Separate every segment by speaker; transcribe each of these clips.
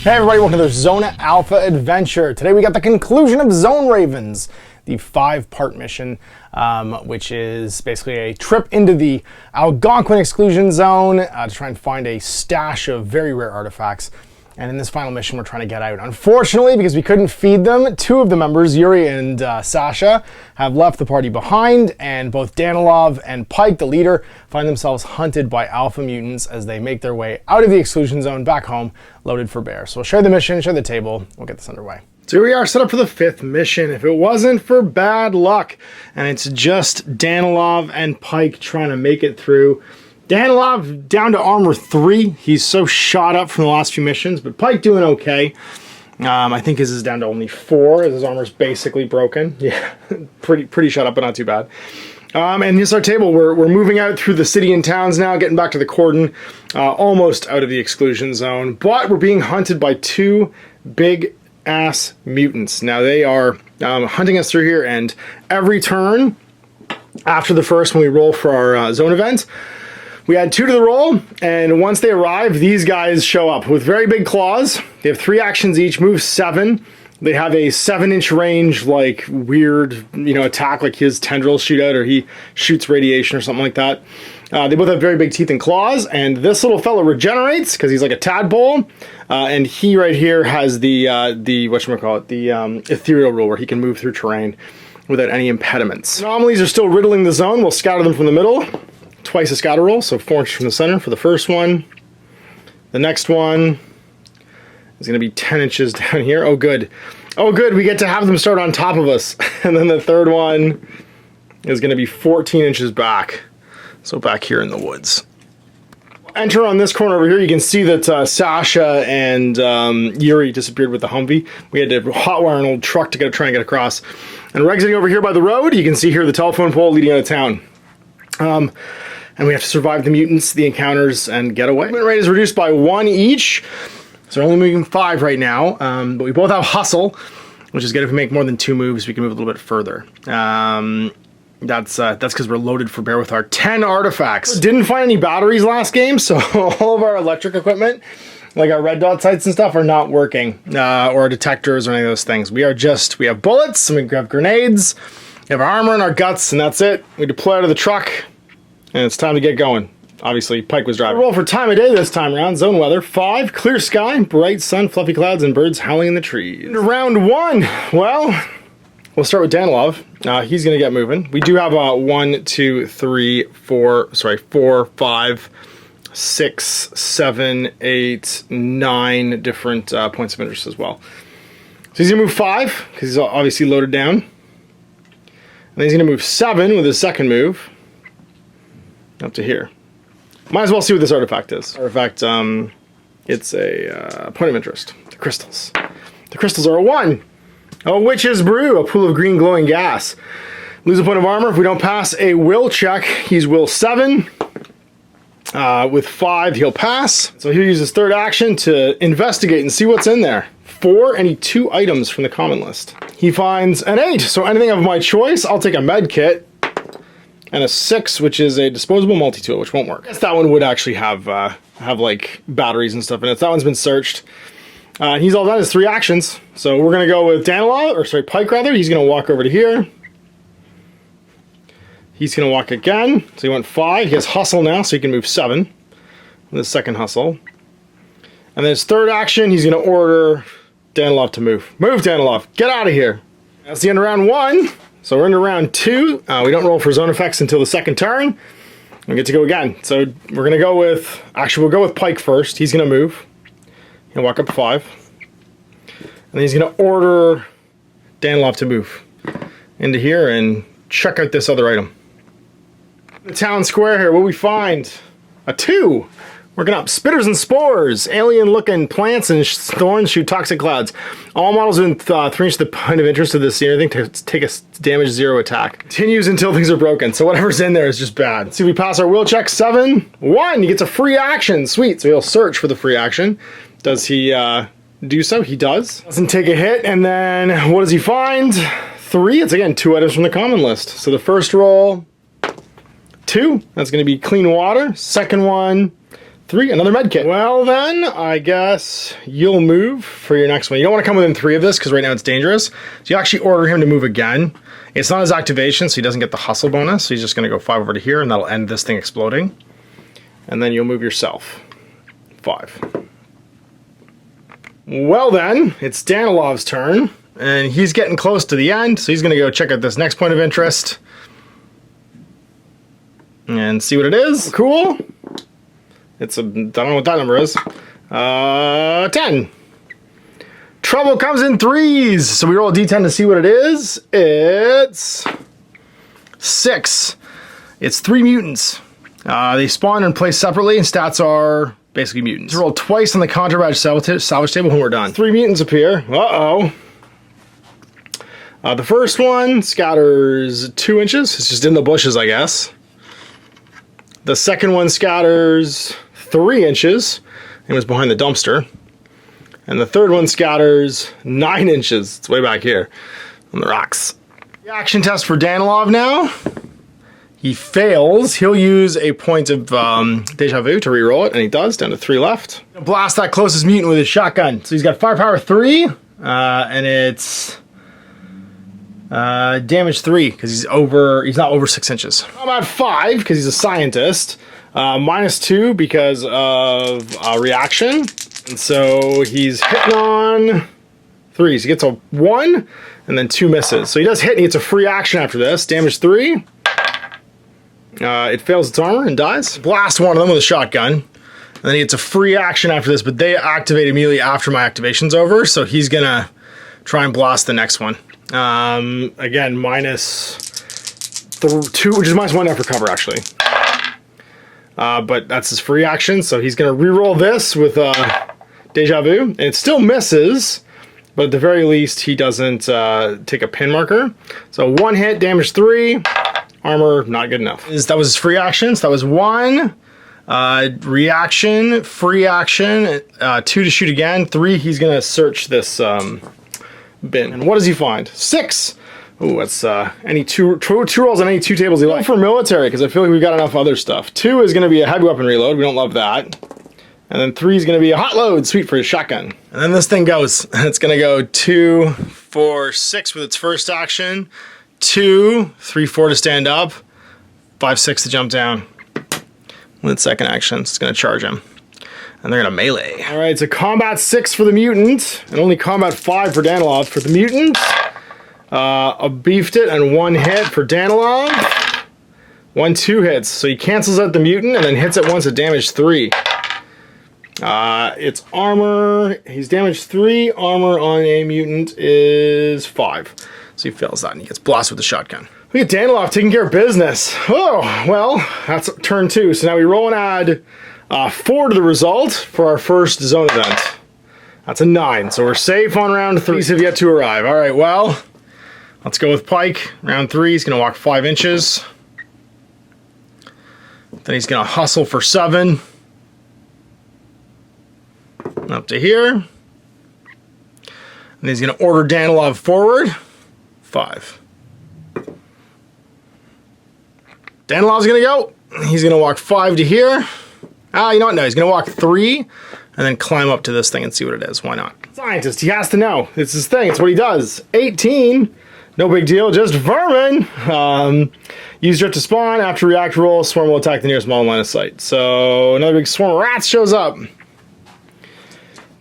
Speaker 1: Hey everybody, welcome to the ZONA Alpha adventure. Today we got the conclusion of Zone Ravens, the 5-part mission, which is basically a trip into the Algonquin exclusion zone to try and find a stash of very rare artifacts. And in this final mission, we're trying to get out. Unfortunately, because we couldn't feed them, 2 of the members, Yuri and Sasha, have left the party behind, and both Danalov and Pike, the leader, find themselves hunted by alpha mutants as they make their way out of the exclusion zone back home, loaded for bear. So we'll share the mission, share the table, we'll get this underway. So here we are, set up for the 5th mission. If it wasn't for bad luck, and it's just Danalov and Pike trying to make it through. Danalov down to armor 3. He's so shot up from the last few missions, but Pike doing okay. I think his is down to only 4, as his armor's basically broken. Yeah, pretty shot up, but not too bad. And here's our table. We're moving out through the city and towns now, getting back to the cordon, almost out of the exclusion zone. But we're being hunted by 2 big-ass mutants. Now they are hunting us through here, and every turn after the first, when we roll for our zone event, we add 2 to the roll, and once they arrive, these guys show up with very big claws. They have 3 actions each, move 7. They have a 7-inch range, like weird, attack, like his tendrils shoot out, or he shoots radiation or something like that. They both have very big teeth and claws, and this little fellow regenerates because he's like a tadpole. And he right here has the ethereal rule, where he can move through terrain without any impediments. Anomalies are still riddling the zone. We'll scatter them from the middle. Twice a scatter roll, so 4 inches from the center for the first one. The next one is going to be 10 inches down here. Oh, good. Oh, good. We get to have them start on top of us. And then the third one is going to be 14 inches back. So back here in the woods. Enter on this corner over here. You can see that Sasha and Yuri disappeared with the Humvee. We had to hotwire an old truck to try and get across. And we're exiting over here by the road. You can see here the telephone pole leading out of town. And we have to survive the mutants, the encounters, and get away. Movement rate is reduced by 1 each, so we're only moving 5 right now. But we both have hustle, which is good. If we make more than 2 moves, we can move a little bit further. That's because we're loaded for bear with our 10 artifacts. Didn't find any batteries last game, so all of our electric equipment, like our red dot sights and stuff, are not working, or detectors or any of those things. We have bullets, and we have grenades, we have our armor and our guts, and that's it. We deploy out of the truck, and it's time to get going. Obviously, Pike was driving. Roll for time of day this time around. Zone weather, 5, clear sky, bright sun, fluffy clouds, and birds howling in the trees. Round 1, well, we'll start with Danalov. He's going to get moving. We do have 4, 5, 6, 7, 8, 9 different points of interest as well. So he's going to move 5, because he's obviously loaded down. And then he's going to move 7 with his second move. Up to here. Might as well see what this artifact is. Artifact, it's a point of interest. The crystals. The crystals are a 1. A witch's brew, a pool of green glowing gas. Lose a point of armor if we don't pass a will check. He's will 7. With 5, he'll pass. So he'll use his third action to investigate and see what's in there. 4, and 2 items from the common list. He finds an 8, so anything of my choice. I'll take a med kit. And a 6, which is a disposable multi-tool, which won't work. I guess that one would actually have like batteries and stuff in it. So that one's been searched. And he's all done his 3 actions. So we're gonna go with Pike rather. He's gonna walk over to here. He's gonna walk again. So he went 5. He has hustle now, so he can move 7. With his second hustle. And then his third action, he's gonna order Danalov to move. Move, Danalov, get out of here. That's the end of round 1. So we're into round 2. We don't roll for zone effects until the second turn. We get to go again. So we're going to go with... Actually, we'll go with Pike first. He's going to move. He'll walk up 5. And then he's going to order Danalov to move into here and check out this other item. The town square here, what we find? A 2. Working up. Spitters and spores. Alien-looking plants and thorns shoot toxic clouds. All models within 3 inches of the point of interest of the scene, I think, to take a damage 0 attack. Continues until things are broken, so whatever's in there is just bad. See if we pass our will check. 7, 1. He gets a free action. Sweet. So he'll search for the free action. Does he do so? He does. Doesn't take a hit, and then what does he find? 3. It's again 2 items from the common list. So the first roll, 2. That's going to be clean water. Second one, 3, another med kit. Well then, I guess you'll move for your next one. You don't want to come within 3 of this because right now it's dangerous. So you actually order him to move again. It's not his activation, so he doesn't get the hustle bonus. So he's just going to go 5 over to here, and that'll end this thing exploding. And then you'll move yourself. 5. Well then, it's Danalov's turn, and he's getting close to the end, so he's going to go check out this next point of interest. And see what it is. Cool. It's a, I don't know what that number is. 10. Trouble comes in 3s. So we roll a d10 to see what it is. It's 6. It's 3 mutants. They spawn and play separately, and stats are basically mutants. Roll twice on the contraband salvage table when we're done. 3 mutants appear. Uh-oh. The first one scatters 2 inches. It's just in the bushes, I guess. The second one scatters 3 inches and was behind the dumpster. And the third one scatters 9 inches. It's way back here on the rocks. Reaction test for Danalov now. He fails. He'll use a point of deja vu to reroll it, and he does, down to 3 left. Blast that closest mutant with his shotgun. So he's got firepower 3, and it's damage 3, because he's not over 6 inches. Combat 5, because he's a scientist. -2 because of reaction. And so he's hitting on 3s. He gets a 1, and then 2 misses. So he does hit, and he gets a free action after this. Damage 3. It fails its armor and dies. Blast one of them with a shotgun. And then he gets a free action after this, but they activate immediately after my activation's over. So he's going to try and blast the next one. Again, -2, which is -1 now for cover, actually. But that's his free action, so he's going to reroll this with Deja Vu. And it still misses, but at the very least, he doesn't take a pin marker. So 1 hit, damage 3, armor not good enough. That was his free action, so that was 1. Reaction, free action, 2 to shoot again, 3, he's going to search this bin. And what does he find? 6! Ooh, that's any two rolls on any 2 tables you like. For military, because I feel like we've got enough other stuff. 2 is going to be a heavy weapon reload. We don't love that. And then 3 is going to be a hot load. Sweet for his shotgun. And then this thing goes. It's going to go 2, 4, 6 with its first action. 2, 3, 4 to stand up. 5, 6 to jump down. With its second action, it's going to charge him. And they're going to melee. All right, so combat 6 for the mutant. And only combat 5 for Danalov. For the mutant, beefed it and 1 hit for Danalov. 1, 2 hits. So he cancels out the mutant and then hits it once at damage 3. It's armor. He's damage 3. Armor on a mutant is 5. So he fails that and he gets blasted with the shotgun. We get Danalov taking care of business. Oh, well, that's turn 2. So now we roll and add 4 to the result for our first zone event. That's a 9. So we're safe on round 3. These have yet to arrive. All right, well, let's go with Pike. Round 3, he's going to walk 5 inches. Then he's going to hustle for 7. Up to here. And he's going to order Danalov forward. 5. Danalov's going to go. He's going to walk 5 to here. You know what? No, he's going to walk 3 and then climb up to this thing and see what it is. Why not? Scientist, he has to know. It's his thing. It's what he does. 18. No big deal. Just vermin. Use drift to spawn. After react roll, swarm will attack the nearest model line of sight. So another big swarm of rats shows up.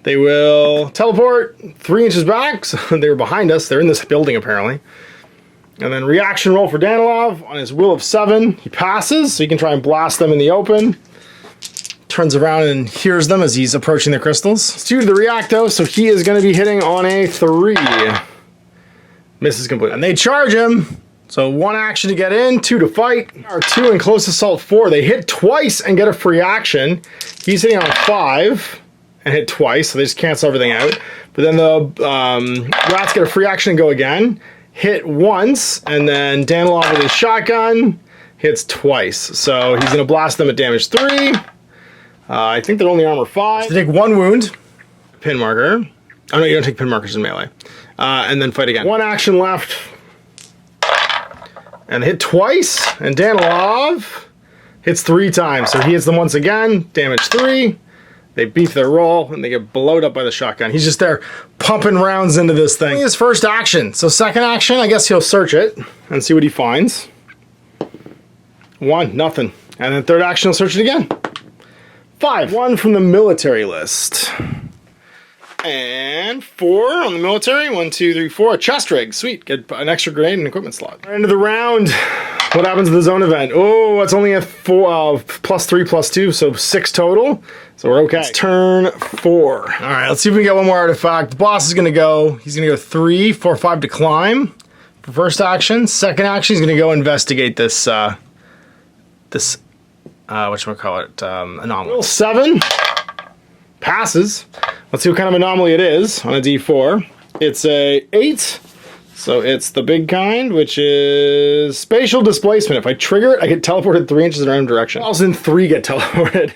Speaker 1: They will teleport 3 inches back. So they were behind us. They're in this building apparently. And then reaction roll for Danalov on his will of 7. He passes, so he can try and blast them in the open. Turns around and hears them as he's approaching the crystals. It's 2 to the react though, so he is going to be hitting on a 3. Misses completely. And they charge him. So 1 action to get in, 2 to fight. Or 2 and close assault 4. They hit twice and get a free action. He's hitting on 5 and hit twice, so they just cancel everything out. But then the rats get a free action and go again. Hit once, and then Danalov with his shotgun hits twice. So he's going to blast them at damage 3. I think they're only armor 5. So they take 1 wound. Pin marker. Oh no, you don't take pin markers in melee. And then fight again. 1 action left. And hit twice. And Danalov Hits 3 times, so he hits them once again, damage 3. They beef their roll, and they get blowed up by the shotgun. He's just there pumping rounds into this thing. His first action. So second action, I guess he'll search it and see what he finds. 1, nothing. And then third action, he'll search it again. 5. 1 from the military list. And 4 on the military. 1, 2, 3, 4. A chest rig. Sweet. Get an extra grenade and equipment slot. Right into the round. What happens to the zone event? Oh, it's only a 4, +3/+2, so 6 total. So we're okay. It's turn 4. All right, let's see if we can get one more artifact. The boss is gonna go, he's gonna go 3, 4, 5 to climb for first action. Second action, he's gonna go investigate this, whatchamacallit, anomaly. Roll 7, passes. Let's see what kind of anomaly it is on a D4. It's a 8. So it's the big kind, which is spatial displacement. If I trigger it, I get teleported 3 inches in a random direction. Also, 3 get teleported.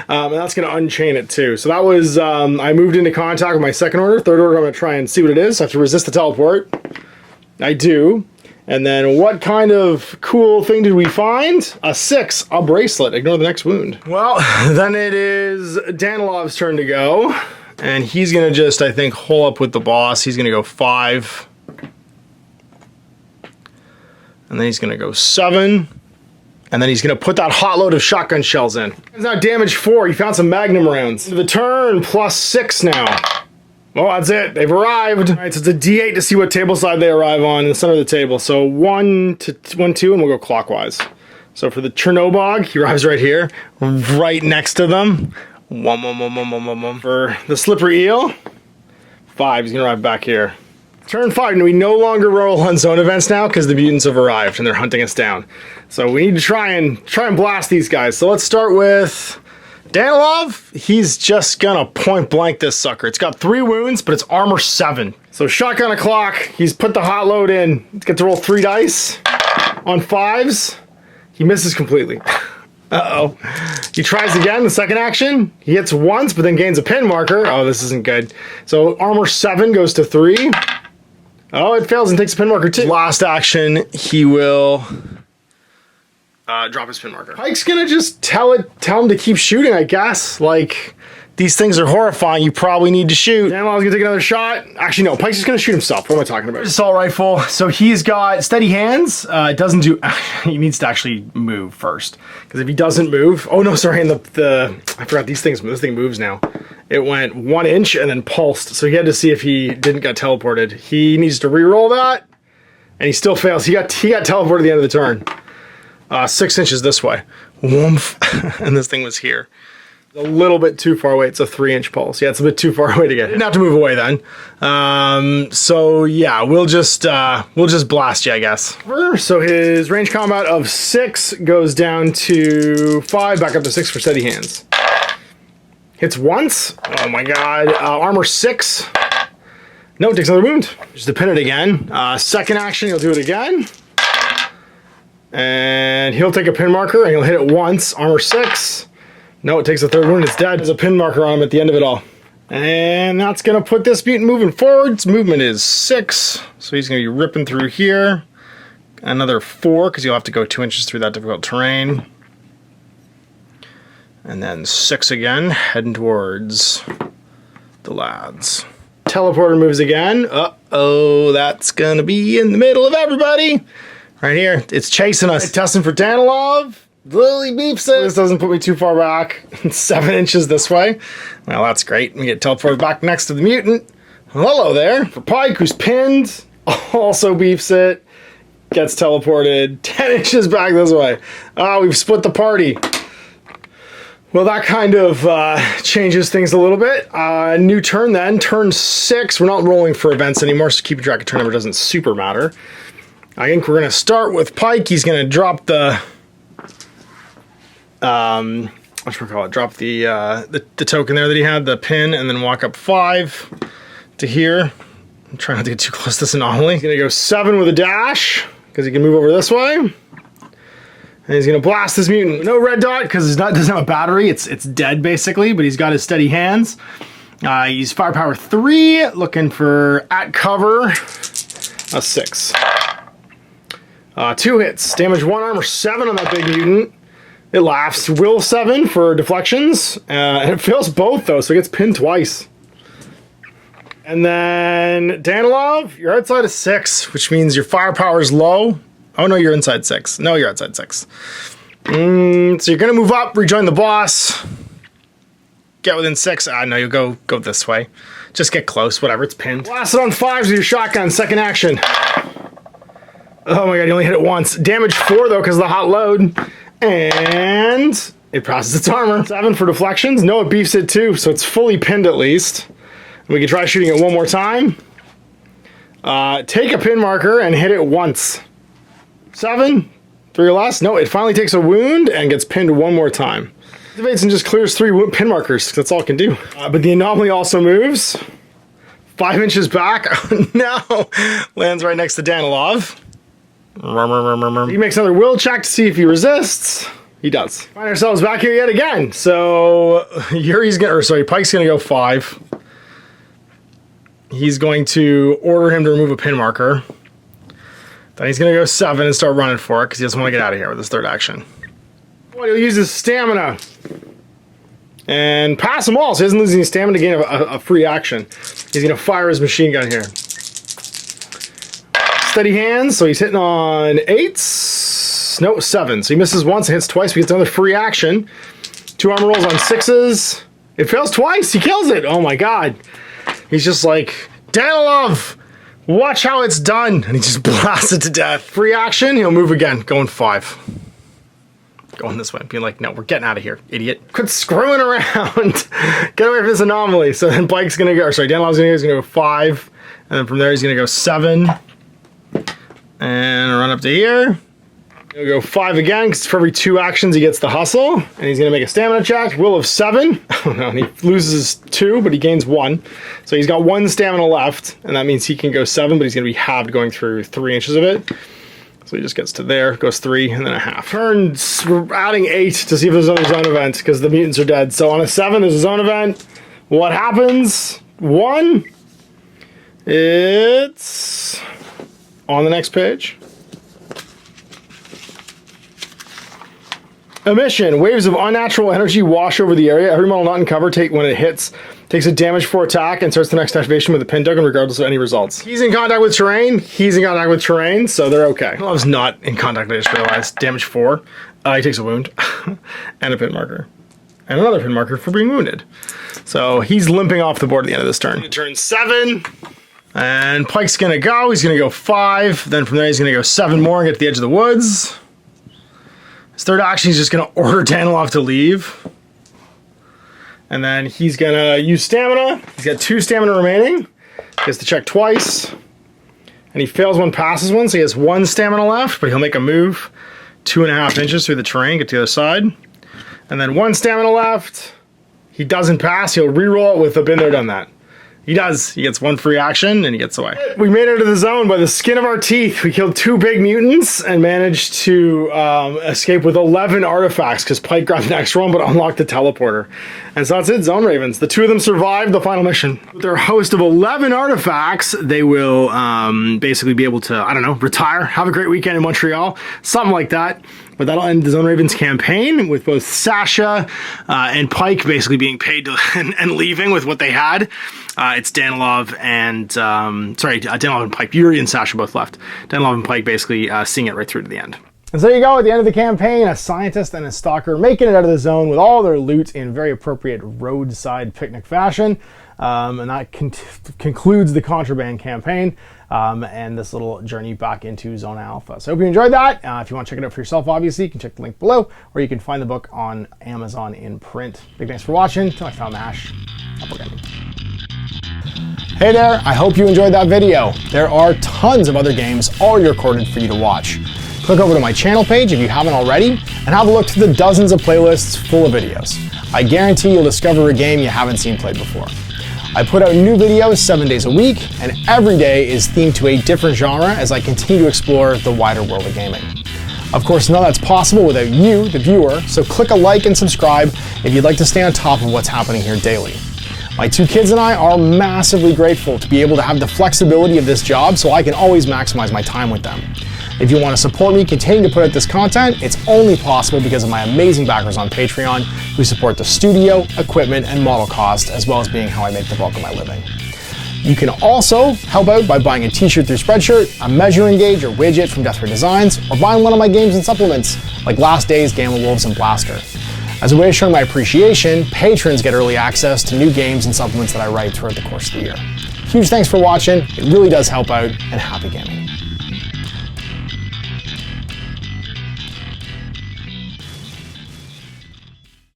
Speaker 1: And that's going to unchain it too. So that was, I moved into contact with my second order. Third order, I'm going to try and see what it is. I have to resist the teleport. I do. And then what kind of cool thing did we find? A 6, a bracelet. Ignore the next wound. Well, then it is Danalov's turn to go. And he's going to just, I think, hole up with the boss. He's going to go 5. And then he's going to go 7. And then he's going to put that hot load of shotgun shells in. It's now damage 4. He found some magnum rounds. The turn, +6 now. Well, that's it. They've arrived. All right, so it's a D8 to see what table side they arrive on in the center of the table. So 1, 2, and we'll go clockwise. So for the Chernobog, he arrives right here, right next to them. 1. For the Slippery Eel, 5. He's going to arrive back here. Turn 5, and we no longer roll on zone events now because the mutants have arrived and they're hunting us down. So we need to try and blast these guys. So let's start with Danalov. He's just gonna point blank this sucker. It's got 3 wounds, but it's armor 7. So shotgun o'clock. He's put the hot load in. He's got to roll 3 dice on 5s. He misses completely. Uh-oh. He tries again, the second action. He hits once, but then gains a pin marker. Oh, this isn't good. So armor 7 goes to 3. Oh, it fails and takes a pin marker too. Last action, he will drop his pin marker. Pike's gonna just tell him to keep shooting, I guess. Like, these things are horrifying. You probably need to shoot. Danalov's gonna take another shot. Actually, no, Pike's just gonna shoot himself. What am I talking about? Assault rifle. So he's got steady hands. It doesn't do, he needs to actually move first. Because if he doesn't move, oh no, sorry, and I forgot these things, this thing moves now. It went 1 inch and then pulsed. So he had to see if he didn't get teleported. He needs to re-roll that. And he still fails. He got teleported at the end of the turn. 6 inches this way. Woomph. And this thing was here. A little bit too far away. It's a 3-inch pulse. Yeah, it's a bit too far away to get. Didn't have to move away then. So yeah, we'll just blast you, I guess. So his range combat of 6 goes down to 5, back up to 6 for steady hands. Hits once. Oh my god. Armor 6. No, takes another wound. Just to pin it again. Second action, he'll do it again. And he'll take a pin marker and he'll hit it once. Armor 6. No, it takes a third wound. It's dead. There's a pin marker on him at the end of it all. And that's going to put this mutant moving forward. Its movement is 6. So he's going to be ripping through here. Another 4, because you'll have to go 2 inches through that difficult terrain. And then 6 again, heading towards the lads. Teleporter moves again. Uh-oh, that's gonna be in the middle of everybody. Right here, it's chasing us. Testing for Danalov. Lily beeps it. This doesn't put me too far back. 7 inches this way. Well, that's great. We get teleported back next to the mutant. Hello there. For Pike, who's pinned, also beefs it. Gets teleported 10 inches back this way. We've split the party. Well, that kind of changes things a little bit. New turn then, turn 6. We're not rolling for events anymore, so keeping track of turn number doesn't super matter. I think we're gonna start with Pike. He's gonna drop the, drop the token there that he had, the pin, and then walk up 5 to here. I'm trying not to get too close to this anomaly. He's gonna go 7 with a dash, because he can move over this way. And he's gonna blast this mutant. No red dot, because it doesn't have a battery. It's dead basically, but he's got his steady hands. He's firepower 3, looking for at cover, a 6. 2 hits, damage 1, armor 7 on that big mutant. It laughs. Will 7 for deflections. And it fails both, though, so it gets pinned twice. And then Danalov, you're outside of 6, which means your firepower is low. Oh, no, you're inside 6. No, you're outside 6. So you're going to move up, rejoin the boss. Get within 6. No, you'll go this way. Just get close, whatever, it's pinned. Blast it on 5s with your shotgun, second action. Oh my god, you only hit it once. Damage 4 though, because of the hot load. And it passes its armor. 7 for deflections. No, it beefs it too, so it's fully pinned at least. We can try shooting it one more time. Take a pin marker and hit it once. 7, 3 or less. No, it finally takes a wound and gets pinned one more time. Activates and just clears 3 pin markers. That's all it can do. But the anomaly also moves 5 inches back. Oh no! Lands right next to Danalov. He makes another will check to see if he resists. He does. Find ourselves back here yet again. So Pike's gonna go 5. He's going to order him to remove a pin marker. Then he's gonna go 7 and start running for it because he doesn't want to get out of here with his third action. He'll use his stamina and pass them all, so he doesn't lose any stamina to gain a free action. He's gonna fire his machine gun here. Steady hands, so he's hitting on 8s. No, 7. So he misses once and hits twice, but he gets another free action. 2 armor rolls on 6s. It fails twice. He kills it. Oh my god. He's just like, Danalov, watch how it's done. And he just blasts it to death. Free action, he'll move again, going 5. Going this way, being like, no, we're getting out of here, idiot. Quit screwing around. Get away from this anomaly. So then Pike's gonna go, Danalov's gonna go 5. And then from there, he's gonna go 7. And run up to here. He'll go 5 again, because for every 2 actions he gets the hustle. And he's gonna make a stamina check. Will of 7. Oh no, and he loses 2, but he gains 1. So he's got 1 stamina left, and that means he can go 7, but he's gonna be halved going through 3 inches of it. So he just gets to there, goes 3, and then a half. Turns, we're adding 8 to see if there's another zone event, because the mutants are dead. So on a 7, there's a zone event. What happens? 1. It's on the next page. Emission. Waves of unnatural energy wash over the area. Every model not in cover when it hits takes a damage 4 attack and starts the next activation with a pin token regardless of any results. He's in contact with terrain. He's in contact with terrain, so they're okay. I was not in contact, I just realized. Damage 4. He takes a wound. And a pin marker. And another pin marker for being wounded. So he's limping off the board at the end of this turn. Turn 7. And Pike's gonna go. He's gonna go 5. Then from there he's gonna go 7 more and get to the edge of the woods. His third action, he's just gonna order Danalov to leave. And then he's gonna use stamina. He's got 2 stamina remaining. He has to check twice. And he fails one, passes one, so he has 1 stamina left, but he'll make a move 2.5 inches through the terrain, get to the other side. And then 1 stamina left. He doesn't pass, he'll re-roll it with a been there, done that. He does. He gets 1 free action and he gets away. We made it to the zone by the skin of our teeth. We killed 2 big mutants and managed to escape with 11 artifacts because Pike grabbed the next one but unlocked the teleporter. And so that's it, Zone Ravens. The 2 of them survived the final mission. With their host of 11 artifacts, they will basically be able to, I don't know, retire, have a great weekend in Montreal, something like that. But that'll end the Zone Ravens campaign with both Sasha and Pike basically being paid to, and leaving with what they had. It's Danalov and, Danalov and Pike. Yuri and Sasha both left. Danalov and Pike basically seeing it right through to the end. And so there you go, at the end of the campaign, a scientist and a stalker making it out of the zone with all their loot in very appropriate roadside picnic fashion. And that concludes the Contraband campaign and this little journey back into ZONA ALFA. So I hope you enjoyed that. If you want to check it out for yourself, obviously, you can check the link below, or you can find the book on Amazon in print. Big thanks for watching. Till next time, Ash. Hey there, I hope you enjoyed that video. There are tons of other games already recorded for you to watch. Click over to my channel page if you haven't already, and have a look through the dozens of playlists full of videos. I guarantee you'll discover a game you haven't seen played before. I put out new videos 7 days a week, and every day is themed to a different genre as I continue to explore the wider world of gaming. Of course, none of that's possible without you, the viewer, so click a like and subscribe if you'd like to stay on top of what's happening here daily. My 2 kids and I are massively grateful to be able to have the flexibility of this job so I can always maximize my time with them. If you want to support me continue to put out this content, it's only possible because of my amazing backers on Patreon who support the studio, equipment, and model cost, as well as being how I make the bulk of my living. You can also help out by buying a t-shirt through Spreadshirt, a measuring gauge or widget from Death Ray Designs, or buying one of my games and supplements like Last Days, Gamma Wolves, and Blaster. As a way of showing my appreciation, patrons get early access to new games and supplements that I write throughout the course of the year. Huge thanks for watching, it really does help out, and happy gaming.